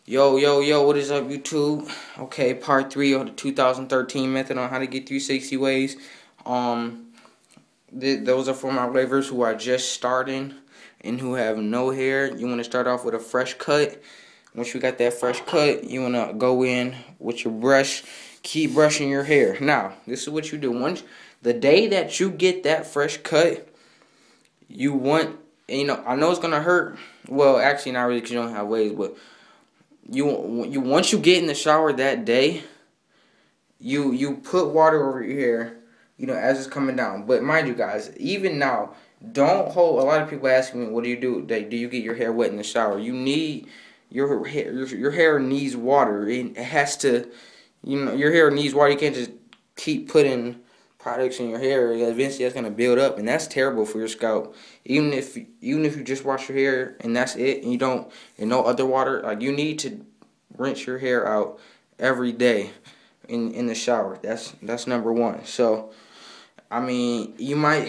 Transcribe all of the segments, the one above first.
Yo, what is up, YouTube? Okay, part 3 of the 2013 method on how to get 360 waves. Um, those are for my wavers who are just starting and who have no hair. You want to start off with a fresh cut. Once you got that fresh cut, you want to go in with your brush. Keep brushing your hair. Now, this is what you do. Once the day that you get that fresh cut, you want, I know it's going to hurt. Well, actually, not really because you don't have waves, but you once you get in the shower that day, you put water over your hair, as it's coming down. But mind you, guys, even now, don't hold. A lot of people ask me, what do you do? Do you get your hair wet in the shower? You need your hair needs water. It has to, your hair needs water. You can't just keep putting products in your hair. Eventually that's gonna build up, and that's terrible for your scalp. Even if you just wash your hair and that's it, and you don't, and no other water, like, you need to rinse your hair out every day in the shower. That's number one. So I mean, you might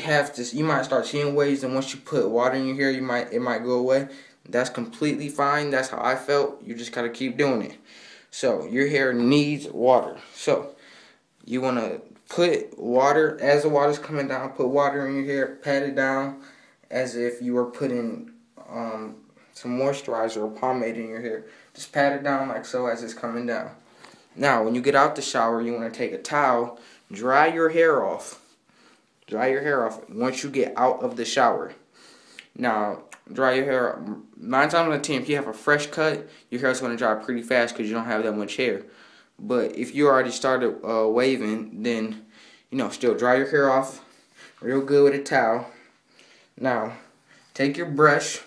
start seeing waves, and once you put water in your hair, it might go away. That's completely fine. That's how I felt. You just gotta keep doing it. So your hair needs water. So you wanna put water, as the water's coming down, put water in your hair, pat it down as if you were putting some moisturizer or pomade in your hair. Just pat it down like so as it's coming down. Now, when you get out the shower, you want to take a towel, dry your hair off. Dry your hair off once you get out of the shower. Now, dry your hair. 9 times out of 10, if you have a fresh cut, your hair is going to dry pretty fast because you don't have that much hair. But if you already started waving, then, still dry your hair off real good with a towel. Now, take your brush,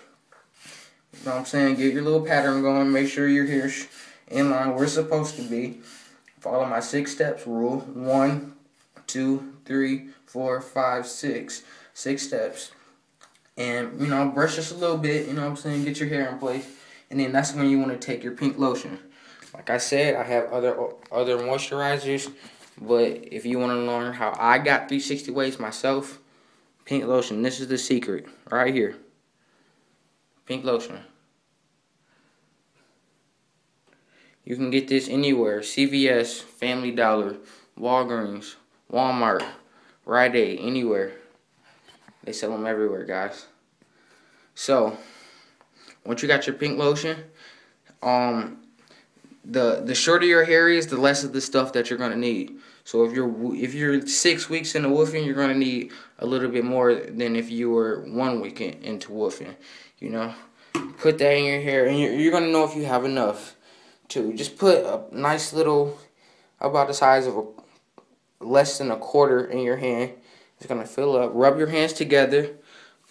get your little pattern going, make sure your hair's in line where it's supposed to be. Follow my 6 steps rule. 1, 2, 3, 4, 5, 6. 6 steps. And, brush just a little bit, get your hair in place. And then that's when you want to take your pink lotion. Like I said, I have other moisturizers, but if you want to learn how I got 360 waves myself, pink lotion. This is the secret right here. Pink lotion. You can get this anywhere: CVS, Family Dollar, Walgreens, Walmart, Rite Aid, anywhere. They sell them everywhere, guys. So once you got your pink lotion, the shorter your hair is, the less of the stuff that you're gonna need. So if you're 6 weeks into woofing, you're gonna need a little bit more than if you were 1 week into woofing. Put that in your hair, and you're gonna know if you have enough. To just put a nice little, about the size of less than a quarter in your hand. It's gonna fill up. Rub your hands together,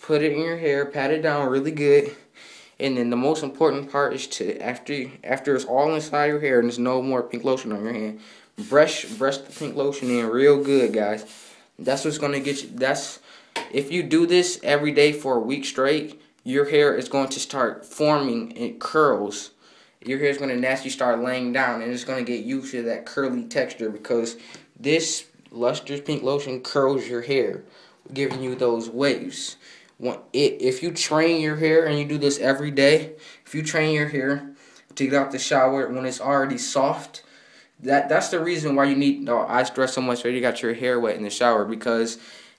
put it in your hair, pat it down really good. And then the most important part is to, after it's all inside your hair and there's no more pink lotion on your hand, brush the pink lotion in real good, guys. That's what's gonna get you. If you do this every day for a week straight, your hair is going to start forming in curls. Your hair is going to naturally start laying down, and it's going to get used to that curly texture, because this lustrous pink lotion curls your hair, giving you those waves. If you train your hair and you do this every day, if you train your hair to get out the shower when it's already soft, that's the reason why you need. I stress so much that you got your hair wet in the shower, because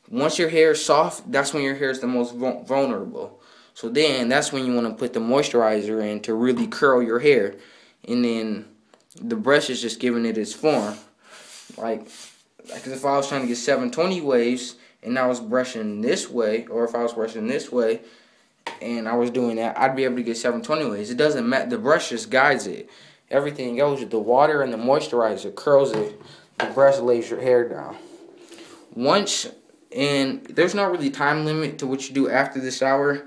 once your hair is soft, that's when your hair is the most vulnerable. So then that's when you want to put the moisturizer in to really curl your hair. And then the brush is just giving it its form. Like if I was trying to get 720 waves and I was brushing this way, or if I was brushing this way and I was doing that, I'd be able to get 720 waves. It doesn't matter. The brush just guides it. Everything else, the water and the moisturizer curls it. The brush lays your hair down. And there's not really time limit to what you do after the shower.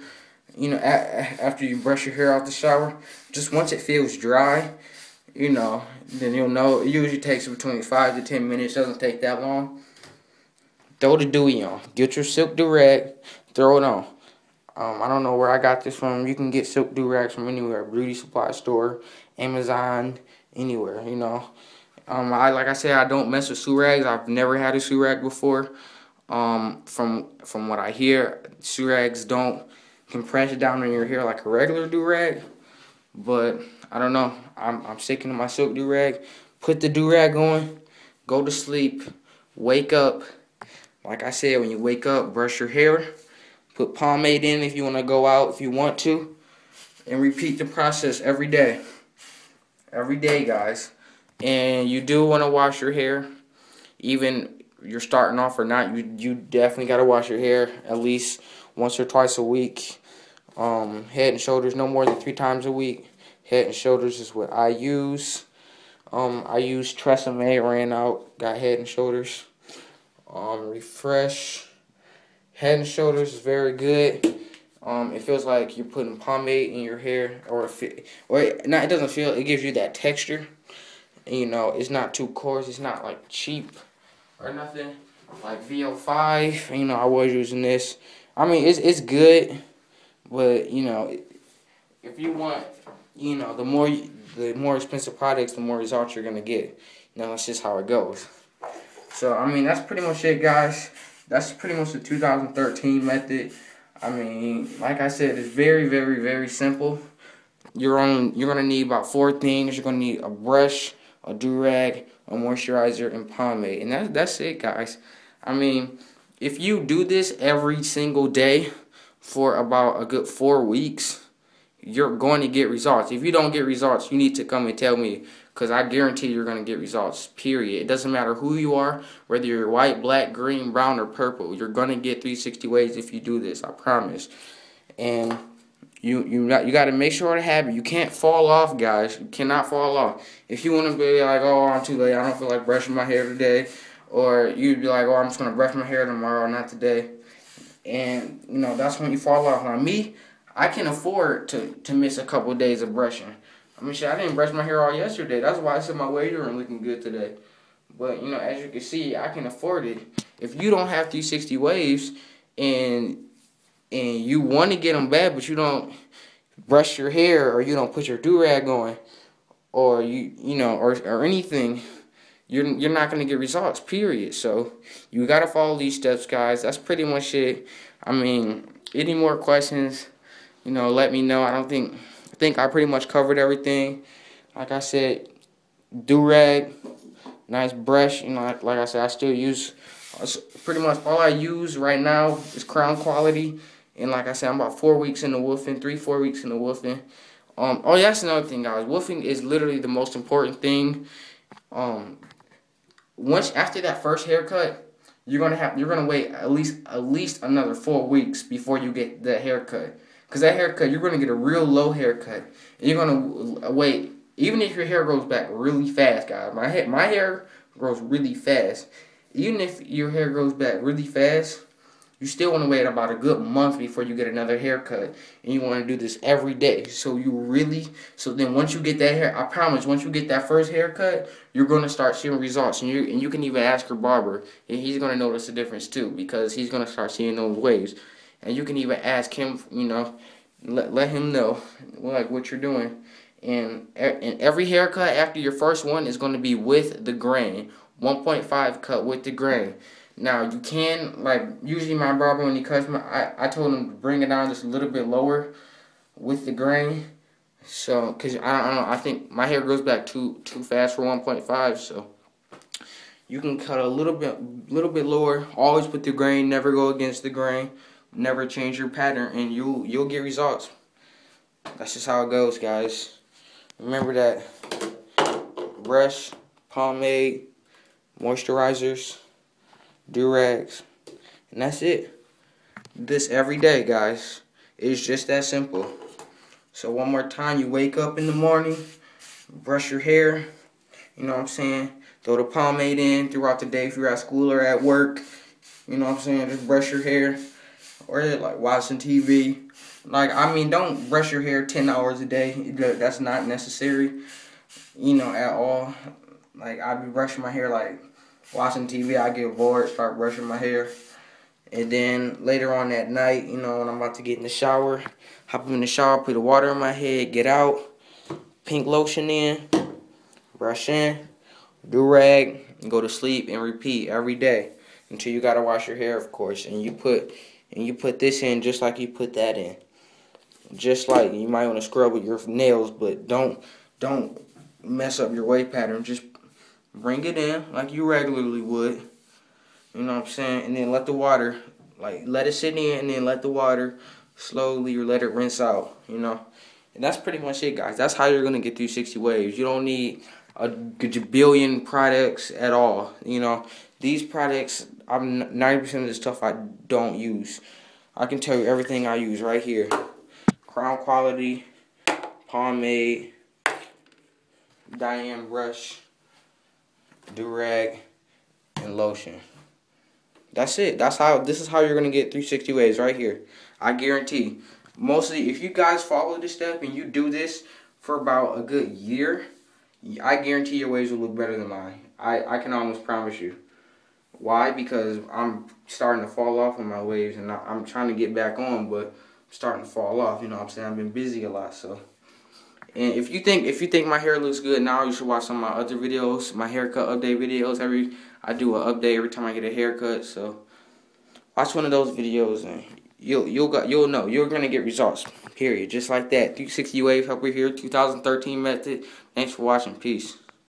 After you brush your hair out the shower, just once it feels dry, then you'll know. It usually takes between 5 to 10 minutes. Doesn't take that long. Throw the dewy on. Get your silk do-rag. Throw it on. I don't know where I got this from. You can get silk do-rags from anywhere. Beauty supply store, Amazon, anywhere, like I said, I don't mess with surags. I've never had a surag before. From what I hear, surags don't compress it down in your hair like a regular do-rag, But I don't know. I'm sticking to my silk do-rag. Put the do-rag on, go to sleep, wake up. Like I said, when you wake up, brush your hair, put pomade in if you want to go out if you want to, and repeat the process every day. Every day, guys. And you do want to wash your hair, even you're starting off or not. You definitely got to wash your hair at least once or twice a week. Head and shoulders no more than 3 times a week. Head and shoulders is what I use. I use Tresemme, ran out, got Head and Shoulders. Refresh. Head and Shoulders is very good. It feels like you're putting pomade in your hair, it doesn't feel. It gives you that texture. And, you know, it's not too coarse. It's not like cheap or nothing. Like VO5. You know, I was using this. I mean, it's good, but you know, if you want, you know, the more expensive products, the more results you're gonna get. You know, that's just how it goes. So I mean, that's pretty much it, guys. That's pretty much the 2013 method. I mean, like I said, it's very, very, very simple. You're gonna need about 4 things. You're gonna need a brush, a do-rag, a moisturizer, and pomade, and that's it, guys. I mean, if you do this every single day for about a good 4 weeks, you're going to get results. If you don't get results, you need to come and tell me, because I guarantee you're going to get results, period. It doesn't matter who you are, whether you're white, black, green, brown, or purple. You're going to get 360 waves if you do this, I promise. And you got to make sure to have it. You can't fall off, guys. You cannot fall off. If you want to be like, oh, I'm too late, I don't feel like brushing my hair today, or you'd be like, oh, I'm just going to brush my hair tomorrow, not today. And, you know, that's when you fall off. Now, me, I can afford to miss a couple of days of brushing. I mean, shit, I didn't brush my hair all yesterday. That's why I said my waves are looking good today. But, you know, as you can see, I can afford it. If you don't have 360 waves and you want to get them bad, but you don't brush your hair or you don't put your do-rag on or, you know, or anything, you're not going to get results, period. So you got to follow these steps, guys. That's pretty much it. I mean, any more questions, you know, let me know. I think I pretty much covered everything. Like I said, do-rag, nice brush. You know, like I said, I still use, pretty much all I use right now is Crown Quality. And like I said, I'm about 4 weeks into woofing, 4 weeks into woofing. Oh, yeah, that's another thing, guys. Woofing is literally the most important thing. Once after that first haircut, you're gonna wait at least another 4 weeks before you get the haircut. Cause that haircut, you're gonna get a real low haircut, and you're gonna wait. Even if your hair grows back really fast, guys, my hair grows really fast. Even if your hair grows back really fast, you still want to wait about a good month before you get another haircut, and you want to do this every day. So then once you get that hair, I promise, once you get that first haircut, you're gonna start seeing results, and you can even ask your barber, and he's gonna notice the difference too, because he's gonna start seeing those waves, and you can even ask him, you know, let him know like what you're doing, and every haircut after your first one is gonna be with the grain, 1.5 cut with the grain. Now, you can, like, usually my barber, when he cuts I told him to bring it down just a little bit lower with the grain. So, because, I don't know, I think my hair grows back too fast for 1.5, so you can cut a little bit lower. Always put the grain, never go against the grain. Never change your pattern, and you'll get results. That's just how it goes, guys. Remember that brush, pomade, moisturizers, do-rags, and that's it. This every day, guys. It's just that simple. So one more time, you wake up in the morning, brush your hair, you know what I'm saying, throw the pomade in throughout the day if you're at school or at work, you know what I'm saying, just brush your hair, or like watching TV. Like, I mean, don't brush your hair 10 hours a day. That's not necessary, you know, at all. Like, I be brushing my hair, like, watching TV, I get bored, start brushing my hair. And then later on that night, you know, when I'm about to get in the shower, hop in the shower, put the water in my head, get out, pink lotion in, brush in, do-rag, and go to sleep, and repeat every day until you gotta wash your hair, of course. And you put this in just like you put that in. just like you might want to scrub with your nails, but don't mess up your wave pattern. Just bring it in like you regularly would. You know what I'm saying? And then let the water, like, let it sit in, and then let the water slowly, or let it rinse out, you know? And that's pretty much it, guys. That's how you're going to get through 60 waves. You don't need a gajillion products at all, you know? These products, 90% of the stuff I don't use. I can tell you everything I use right here. Crown Quality, pomade, Diane brush, Durag, and lotion. That's it. This is how you're gonna get 360 waves right here. I guarantee. Mostly, if you guys follow this step and you do this for about a good year, I guarantee your waves will look better than mine. I can almost promise you. Why? Because I'm starting to fall off on my waves, and I'm trying to get back on, but I'm starting to fall off. You know what I'm saying? I've been busy a lot, so. And if you think my hair looks good now, you should watch some of my other videos, my haircut update videos. I do an update every time I get a haircut. So watch one of those videos, and you'll know you're gonna get results. Period. Just like that. 360 wave up here, 2013 method. Thanks for watching. Peace.